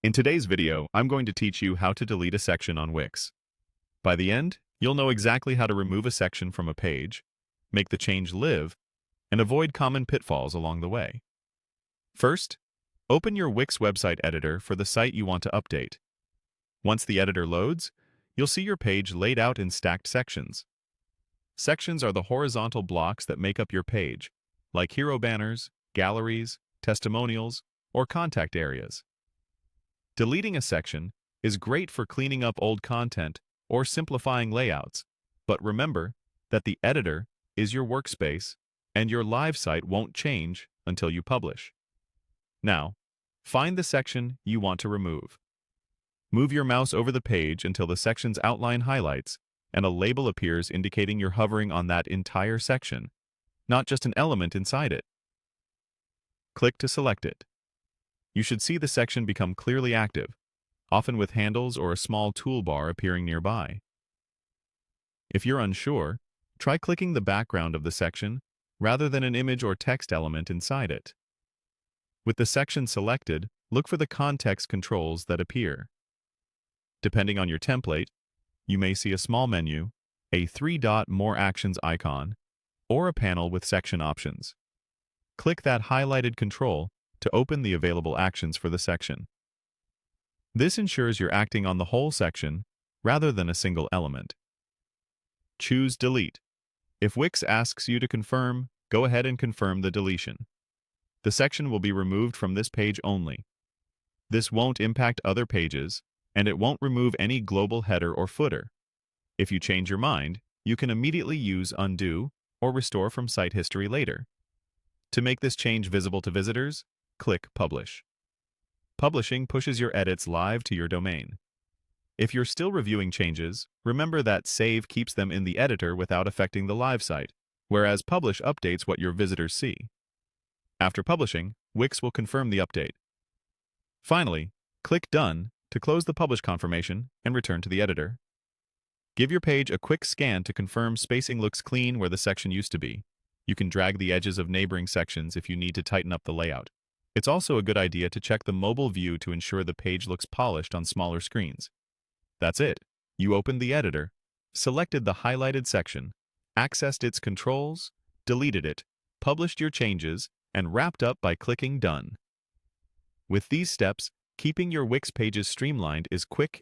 In today's video, I'm going to teach you how to delete a section on Wix. By the end, you'll know exactly how to remove a section from a page, make the change live, and avoid common pitfalls along the way. First, open your Wix website editor for the site you want to update. Once the editor loads, you'll see your page laid out in stacked sections. Sections are the horizontal blocks that make up your page, like hero banners, galleries, testimonials, or contact areas. Deleting a section is great for cleaning up old content or simplifying layouts, but remember that the editor is your workspace and your live site won't change until you publish. Now, find the section you want to remove. Move your mouse over the page until the section's outline highlights and a label appears indicating you're hovering on that entire section, not just an element inside it. Click to select it. You should see the section become clearly active, often with handles or a small toolbar appearing nearby. If you're unsure, try clicking the background of the section rather than an image or text element inside it. With the section selected, look for the context controls that appear. Depending on your template, you may see a small menu, a three-dot More Actions icon, or a panel with section options. Click that highlighted control to open the available actions for the section. This ensures you're acting on the whole section rather than a single element. Choose Delete. If Wix asks you to confirm, go ahead and confirm the deletion. The section will be removed from this page only. This won't impact other pages, and it won't remove any global header or footer. If you change your mind, you can immediately use Undo or Restore from site history later. To make this change visible to visitors, click Publish. Publishing pushes your edits live to your domain. If you're still reviewing changes, remember that Save keeps them in the editor without affecting the live site, whereas Publish updates what your visitors see. After publishing, Wix will confirm the update. Finally, click Done to close the publish confirmation and return to the editor. Give your page a quick scan to confirm spacing looks clean where the section used to be. You can drag the edges of neighboring sections if you need to tighten up the layout. It's also a good idea to check the mobile view to ensure the page looks polished on smaller screens. That's it. You opened the editor, selected the highlighted section, accessed its controls, deleted it, published your changes, and wrapped up by clicking Done. With these steps, keeping your Wix pages streamlined is quick